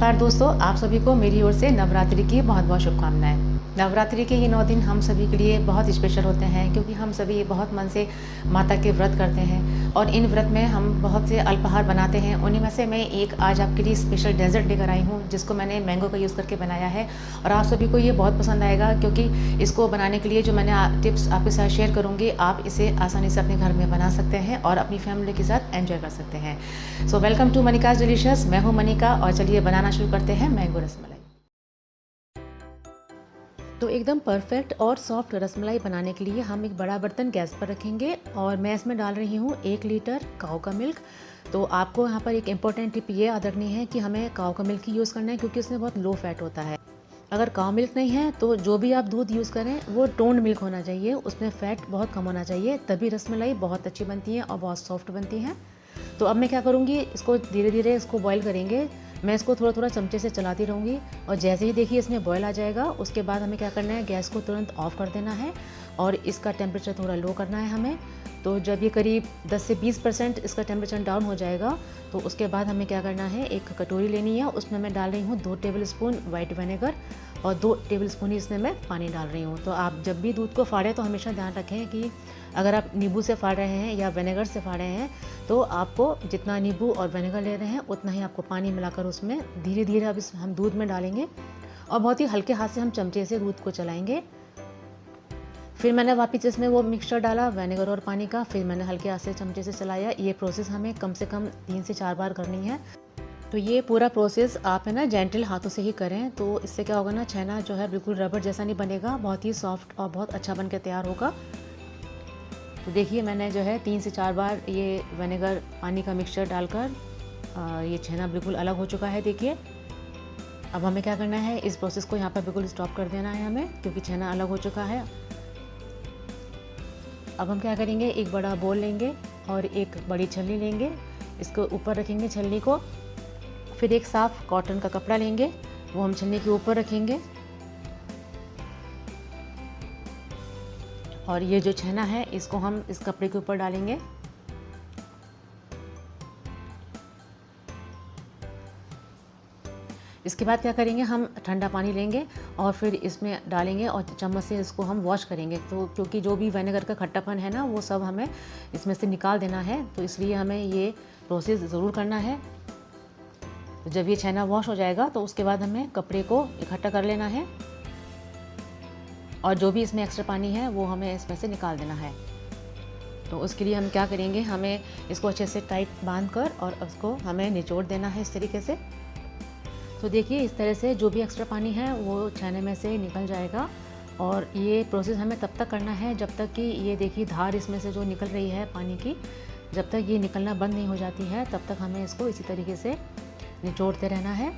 नमस्कार दोस्तों, आप सभी को मेरी ओर से नवरात्रि की बहुत बहुत शुभकामनाएं। नवरात्रि के ये 9 दिन हम सभी के लिए बहुत स्पेशल होते हैं क्योंकि हम सभी बहुत मन से माता के व्रत करते हैं और इन व्रत में हम बहुत से अल्पाहार बनाते हैं। उन्हीं में से मैं एक आज आपके लिए स्पेशल डेजर्ट लेकर आई हूँ जिसको मैंने मैंगो का यूज़ करके बनाया है और आप सभी को ये बहुत पसंद आएगा क्योंकि इसको बनाने के लिए जो मैंने टिप्स आपके साथ शेयर करूँगी, आप इसे आसानी से अपने घर में बना सकते हैं और अपनी फैमिली के साथ एंजॉय कर सकते हैं। So welcome to Manika's delicious. मैं हूँ मनिका और चलिए बनाना शुरू करते हैं मैंगो रसमलाई। तो एकदम परफेक्ट और सॉफ्ट रसमलाई बनाने के लिए हम एक बड़ा बर्तन गैस पर रखेंगे और मैं इसमें डाल रही हूँ 1 लीटर काऊ का मिल्क। तो आपको यहाँ पर एक इम्पॉर्टेंट टिप ये याद रखनी है कि हमें काऊ का मिल्क ही यूज़ करना है क्योंकि उसमें बहुत लो फैट होता है। अगर काऊ मिल्क नहीं है तो जो भी आप दूध यूज़ करें वो टोन्ड मिल्क होना चाहिए, उसमें फ़ैट बहुत कम होना चाहिए, तभी रसमलाई बहुत अच्छी बनती है और बहुत सॉफ्ट बनती है। तो अब मैं क्या करूँगी, इसको धीरे धीरे इसको बॉईल करेंगे। मैं इसको थोड़ा थोड़ा चमचे से चलाती रहूँगी और जैसे ही देखिए इसमें बॉयल आ जाएगा उसके बाद हमें क्या करना है, गैस को तुरंत ऑफ़ कर देना है और इसका टेम्परेचर थोड़ा लो करना है हमें। तो जब ये करीब 10 से 20% इसका टेम्परेचर डाउन हो जाएगा तो उसके बाद हमें क्या करना है, एक कटोरी लेनी है, उसमें मैं डाल रही हूँ 2 टेबलस्पून वाइट विनेगर और 2 टेबलस्पून ही इसमें मैं पानी डाल रही हूँ। तो आप जब भी दूध को फाड़ें तो हमेशा ध्यान रखें कि अगर आप नींबू से फाड़ रहे हैं या विनेगर से फाड़ रहे हैं तो आपको जितना नींबू और विनेगर ले रहे हैं उतना ही आपको पानी मिलाकर उसमें धीरे धीरे अब हम दूध में डालेंगे और बहुत ही हल्के हाथ से हम चमचे से दूध को चलाएंगे। फिर मैंने वापस इसमें वो मिक्सचर डाला विनेगर और पानी का, फिर मैंने हल्के हाथ से चमचे से चलाया। ये प्रोसेस हमें कम से कम 3 से 4 बार करनी है। तो ये पूरा प्रोसेस आप है ना जेंटल हाथों से ही करें, तो इससे क्या होगा ना, छेना जो है बिल्कुल रबर जैसा नहीं बनेगा, बहुत ही सॉफ्ट और बहुत अच्छा बन के तैयार होगा। तो देखिए मैंने जो है 3 से 4 बार ये विनेगर पानी का मिक्सचर डालकर ये छेना बिल्कुल अलग हो चुका है। देखिए अब हमें क्या करना है, इस प्रोसेस को यहाँ पर बिल्कुल स्टॉप कर देना है हमें क्योंकि छेना अलग हो चुका है। अब हम क्या करेंगे, एक बड़ा बोल लेंगे और एक बड़ी छलनी लेंगे, इसको ऊपर रखेंगे छलनी को। फिर एक साफ़ कॉटन का कपड़ा लेंगे, वो हम छलनी के ऊपर रखेंगे और ये जो छेना है इसको हम इस कपड़े के ऊपर डालेंगे। इसके बाद क्या करेंगे, हम ठंडा पानी लेंगे और फिर इसमें डालेंगे और चम्मच से इसको हम वॉश करेंगे। तो क्योंकि जो भी विनेगर का खट्टापन है ना वो सब हमें इसमें से निकाल देना है, तो इसलिए हमें ये प्रोसेस ज़रूर करना है। तो जब ये छेना वॉश हो जाएगा तो उसके बाद हमें कपड़े को इकट्ठा कर लेना है और जो भी इसमें एक्स्ट्रा पानी है वो हमें इसमें से निकाल देना है। तो उसके लिए हम क्या करेंगे, हमें इसको अच्छे से टाइट बांध कर और उसको हमें निचोड़ देना है इस तरीके से। तो देखिए इस तरह से जो भी एक्स्ट्रा पानी है वो छेने में से निकल जाएगा और ये प्रोसेस हमें तब तक करना है जब तक कि ये देखिए धार इसमें से जो निकल रही है पानी की, जब तक ये निकलना बंद नहीं हो जाती है तब तक हमें इसको इसी तरीके से निचोड़ते रहना है।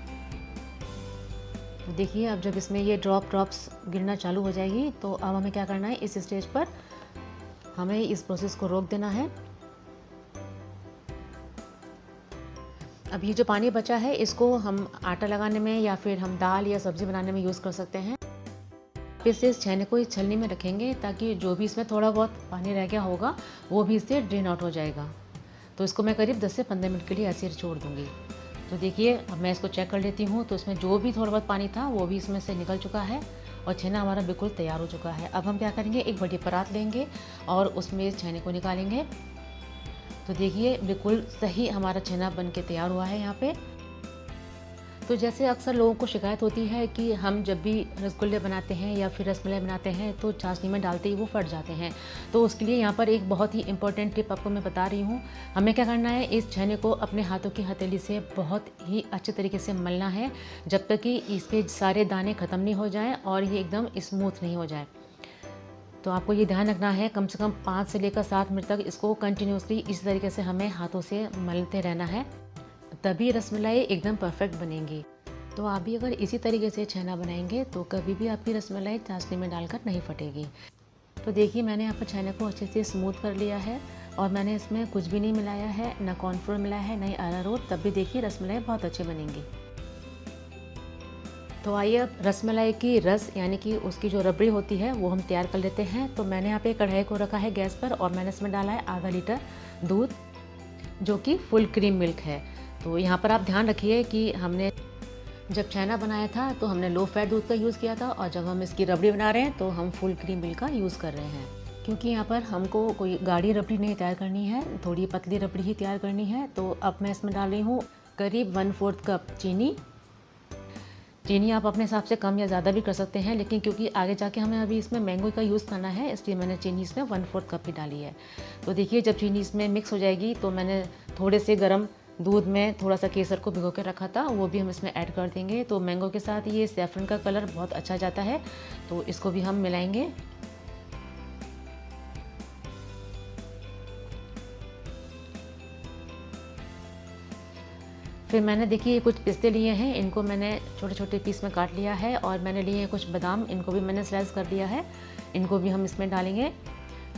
देखिए अब जब इसमें ये ड्रॉप्स गिरना चालू हो जाएगी तो अब हमें क्या करना है, इस स्टेज पर हमें इस प्रोसेस को रोक देना है। अब ये जो पानी बचा है इसको हम आटा लगाने में या फिर हम दाल या सब्ज़ी बनाने में यूज़ कर सकते हैं। फिर से इस छेने को इस छलनी में रखेंगे ताकि जो भी इसमें थोड़ा बहुत पानी रह गया होगा वो भी इससे ड्रेन आउट हो जाएगा। तो इसको मैं करीब 10 से 15 मिनट के लिए ऐसे छोड़ दूँगी। तो देखिए अब मैं इसको चेक कर लेती हूँ, तो इसमें जो भी थोड़ा बहुत पानी था वो भी इसमें से निकल चुका है और छेना हमारा बिल्कुल तैयार हो चुका है। अब हम क्या करेंगे, एक बड़ी परात लेंगे और उसमें इस छेने को निकालेंगे। तो देखिए बिल्कुल सही हमारा छेना बन के तैयार हुआ है यहाँ पे। तो जैसे अक्सर लोगों को शिकायत होती है कि हम जब भी रसगुल्ले बनाते हैं या फिर रसमलाई बनाते हैं तो चाशनी में डालते ही वो फट जाते हैं, तो उसके लिए यहाँ पर एक बहुत ही इंपॉर्टेंट टिप आपको मैं बता रही हूँ। हमें क्या करना है, इस छेने को अपने हाथों की हथेली से बहुत ही अच्छे तरीके से मलना है जब तक कि इसके सारे दाने ख़त्म नहीं हो जाएँ और ये एकदम स्मूथ नहीं हो जाए। तो आपको ये ध्यान रखना है, कम से कम 5 से लेकर 7 मिनट तक इसको कंटिन्यूसली इस तरीके से हमें हाथों से मलते रहना है, तभी रसमलाई एकदम परफेक्ट बनेगी। तो आप भी अगर इसी तरीके से छेना बनाएंगे तो कभी भी आपकी रसमलाई चाशनी में डालकर नहीं फटेगी। तो देखिए मैंने यहाँ पर छेने को अच्छे से स्मूथ कर लिया है और मैंने इसमें कुछ भी नहीं मिलाया है, ना कॉर्नफ्लोर मिलाया है, ना ही अरारोट, तब भी देखिए रसमलाई बहुत अच्छी बनेंगी। तो आइए अब रसमलाई की रस यानी कि उसकी जो रबड़ी होती है वो हम तैयार कर लेते हैं। तो मैंने यहाँ पे कढ़ाई को रखा है गैस पर और मैंने इसमें डाला है आधा लीटर दूध जो कि फुल क्रीम मिल्क है। तो यहाँ पर आप ध्यान रखिए कि हमने जब छेना बनाया था तो हमने लो फैट दूध का यूज़ किया था, और जब हम इसकी रबड़ी बना रहे हैं तो हम फुल क्रीम मिल्क का यूज़ कर रहे हैं। क्योंकि यहाँ पर हमको कोई गाढ़ी रबड़ी नहीं तैयार करनी है, थोड़ी पतली रबड़ी ही तैयार करनी है। तो अब मैं इसमें डाल रही हूँ करीब 1/4 कप चीनी। चीनी आप अपने हिसाब से कम या ज़्यादा भी कर सकते हैं, लेकिन क्योंकि आगे जाके हमें अभी इसमें मैंगो का यूज़ करना है, इसलिए मैंने चीनी इसमें 1/4 कप ही डाली है। तो देखिए, जब चीनी इसमें मिक्स हो जाएगी तो मैंने थोड़े से गर्म दूध में थोड़ा सा केसर को भिगो के रखा था, वो भी हम इसमें ऐड कर देंगे। तो मैंगो के साथ ये सैफरन का कलर बहुत अच्छा जाता है, तो इसको भी हम मिलाएंगे। फिर मैंने देखिए कुछ पिस्ते लिए हैं, इनको मैंने छोटे छोटे पीस में काट लिया है, और मैंने लिए हैं कुछ बादाम, इनको भी मैंने स्लाइस कर दिया है, इनको भी हम इसमें डालेंगे।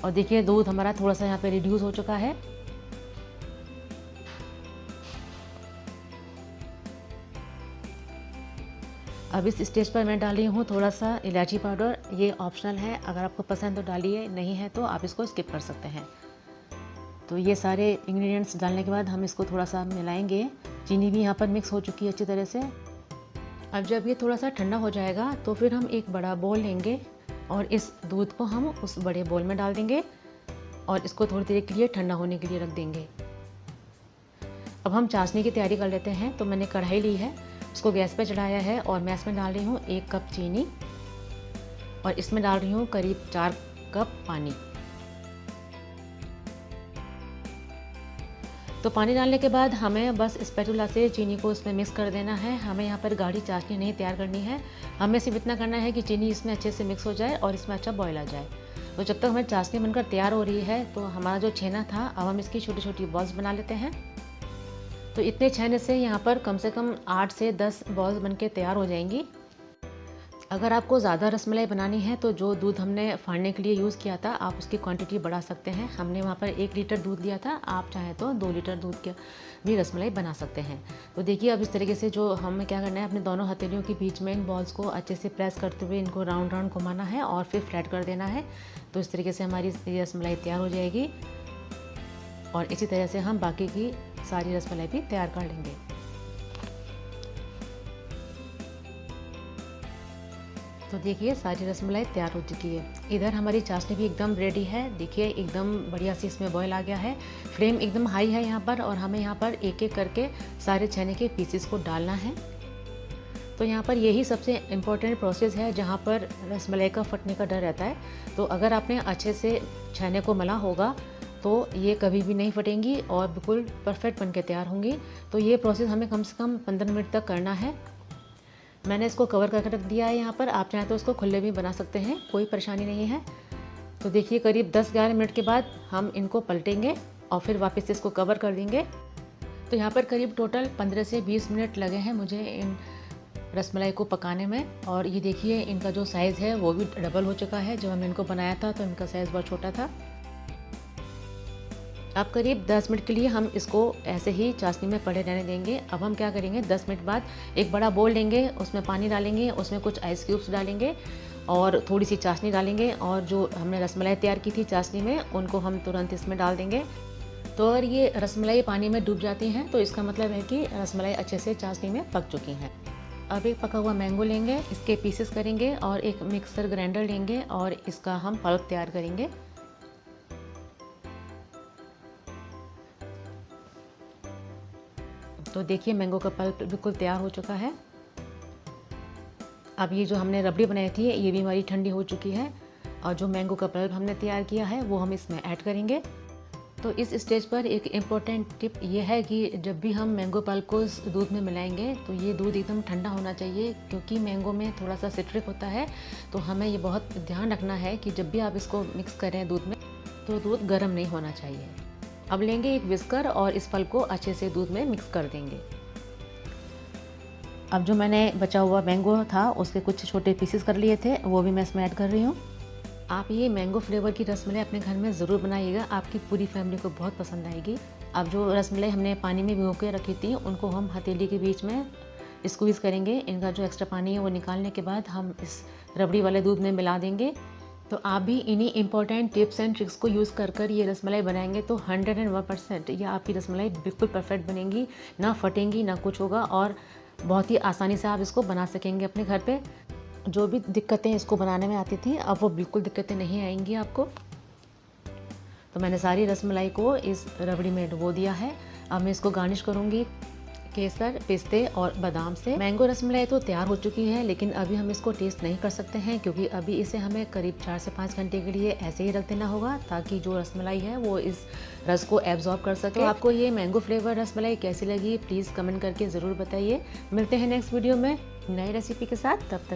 और देखिए दूध हमारा थोड़ा सा यहाँ पे रिड्यूस हो चुका है। अब इस स्टेज पर मैं डाल रही हूँ थोड़ा सा इलायची पाउडर। ये ऑप्शनल है, अगर आपको पसंद तो डालिए, नहीं है तो आप इसको स्किप कर सकते हैं। तो ये सारे इंग्रेडिएंट्स डालने के बाद हम इसको थोड़ा सा मिलाएंगे। चीनी भी यहाँ पर मिक्स हो चुकी है अच्छी तरह से। अब जब ये थोड़ा सा ठंडा हो जाएगा तो फिर हम एक बड़ा बोल लेंगे और इस दूध को हम उस बड़े बोल में डाल देंगे और इसको थोड़ी देर के लिए ठंडा होने के लिए रख देंगे। अब हम चाशनी की तैयारी कर लेते हैं। तो मैंने कढ़ाई ली है, उसको गैस पे चढ़ाया है, और मैं इसमें डाल रही हूँ 1 कप चीनी, और इसमें डाल रही हूँ करीब 4 कप पानी। तो पानी डालने के बाद हमें बस स्पैटुला से चीनी को इसमें मिक्स कर देना है। हमें यहाँ पर गाढ़ी चाशनी नहीं तैयार करनी है, हमें सिर्फ इतना करना है कि चीनी इसमें अच्छे से मिक्स हो जाए और इसमें अच्छा बॉयल आ जाए। तो जब तक हमें चाशनी बनकर तैयार हो रही है तो हमारा जो छेना था, अब हम इसकी छोटी छोटी बॉल्स बना लेते हैं। तो इतने छेने से यहाँ पर कम से कम 8 से 10 बॉल्स बनके तैयार हो जाएंगी। अगर आपको ज़्यादा रसमलाई बनानी है तो जो दूध हमने फाड़ने के लिए यूज़ किया था, आप उसकी क्वांटिटी बढ़ा सकते हैं। हमने वहाँ पर 1 लीटर दूध लिया था, आप चाहें तो 2 लीटर दूध के भी रसमलाई बना सकते हैं। तो देखिए, अब इस तरीके से जो हमें क्या करना है, अपने दोनों हथेलियों के बीच में इन बॉल्स को अच्छे से प्रेस करते हुए इनको राउंड राउंड घुमाना है और फिर फ्लैट कर देना है। तो इस तरीके से हमारी ये रसमलाई तैयार हो जाएगी, और इसी तरह से हम बाकी की सारी रसमलाई भी तैयार कर लेंगे। तो देखिए, सारी रसमलाई तैयार हो चुकी है। इधर हमारी चाशनी भी एकदम रेडी है। देखिए, एकदम बढ़िया से इसमें बॉयल आ गया है। फ्लेम एकदम हाई है यहाँ पर, और हमें यहाँ पर एक एक करके सारे छेने के पीसेस को डालना है। तो यहाँ पर यही सबसे इम्पोर्टेंट प्रोसेस है जहाँ पर रसमलाई का फटने का डर रहता है। तो अगर आपने अच्छे से छेने को मला होगा तो ये कभी भी नहीं फटेंगी और बिल्कुल परफेक्ट बनके तैयार होंगी। तो ये प्रोसेस हमें कम से कम 15 मिनट तक करना है। मैंने इसको कवर करके रख दिया है यहाँ पर, आप चाहें तो इसको खुले भी बना सकते हैं, कोई परेशानी नहीं है। तो देखिए, करीब 10-11 मिनट के बाद हम इनको पलटेंगे और फिर वापस से इसको कवर कर देंगे। तो यहाँ पर करीब टोटल 15 से 20 मिनट लगे हैं मुझे इन रसमलाई को पकाने में। और ये देखिए, इनका जो साइज़ है वो भी डबल हो चुका है। जब हमने इनको बनाया था तो इनका साइज़ बहुत छोटा था। अब करीब 10 मिनट के लिए हम इसको ऐसे ही चाशनी में पड़े रहने देंगे। अब हम क्या करेंगे, 10 मिनट बाद एक बड़ा बोल लेंगे, उसमें पानी डालेंगे, उसमें कुछ आइस क्यूब्स डालेंगे और थोड़ी सी चाशनी डालेंगे, और जो हमने रसमलाई तैयार की थी चाशनी में, उनको हम तुरंत इसमें डाल देंगे। तो अगर ये रसमलाई पानी में डूब जाती हैं तो इसका मतलब है कि रसमलाई अच्छे से चाशनी में पक चुकी हैं। अब एक पका हुआ मैंगो लेंगे, इसके पीसेस करेंगे और एक मिक्सर ग्राइंडर लेंगे और इसका हम पल्प तैयार करेंगे। तो देखिए, मैंगो का पल्प बिल्कुल तैयार हो चुका है। अब ये जो हमने रबड़ी बनाई थी ये भी हमारी ठंडी हो चुकी है, और जो मैंगो का पल्प हमने तैयार किया है वो हम इसमें ऐड करेंगे। तो इस स्टेज पर एक इम्पोर्टेंट टिप ये है कि जब भी हम मैंगो पल्प को इस दूध में मिलाएंगे तो ये दूध एकदम ठंडा होना चाहिए, क्योंकि मैंगो में थोड़ा सा सिट्रिक होता है। तो हमें ये बहुत ध्यान रखना है कि जब भी आप इसको मिक्स करें दूध में तो दूध गर्म नहीं होना चाहिए। अब लेंगे एक विस्कर और इस फल को अच्छे से दूध में मिक्स कर देंगे। अब जो मैंने बचा हुआ मैंगो था उसके कुछ छोटे पीसेस कर लिए थे, वो भी मैं इसमें ऐड कर रही हूँ। आप ये मैंगो फ्लेवर की रसमलाई अपने घर में ज़रूर बनाइएगा, आपकी पूरी फैमिली को बहुत पसंद आएगी। अब जो रसमलाई हमने पानी में भिगो के रखी थी उनको हम हथेली के बीच में स्क्वीज़ करेंगे। इनका जो एक्स्ट्रा पानी है वो निकालने के बाद हम इस रबड़ी वाले दूध में मिला देंगे। तो आप भी इन्हीं इंपॉर्टेंट टिप्स एंड ट्रिक्स को यूज़ कर ये रसमलाई बनाएंगे तो 101% ये आपकी रसमलाई बिल्कुल परफेक्ट बनेगी, ना फटेंगी ना कुछ होगा, और बहुत ही आसानी से आप इसको बना सकेंगे अपने घर पे। जो भी दिक्कतें इसको बनाने में आती थी अब वो बिल्कुल दिक्कतें नहीं आएंगी आपको। तो मैंने सारी रसमलाई को इस रबड़ी में डुबो दिया है। अब मैं इसको गार्निश करूँगी केसर, पिस्ते और बादाम से। मैंगो रसमलाई तो तैयार हो चुकी है, लेकिन अभी हम इसको टेस्ट नहीं कर सकते हैं क्योंकि अभी इसे हमें करीब 4 से 5 घंटे के लिए ऐसे ही रख देना होगा ताकि जो रसमलाई है वो इस रस को एब्जॉर्ब कर सके। तो आपको ये मैंगो फ्लेवर रसमलाई कैसी लगी प्लीज़ कमेंट करके ज़रूर बताइए। मिलते हैं नेक्स्ट वीडियो में नई रेसिपी के साथ, तब तक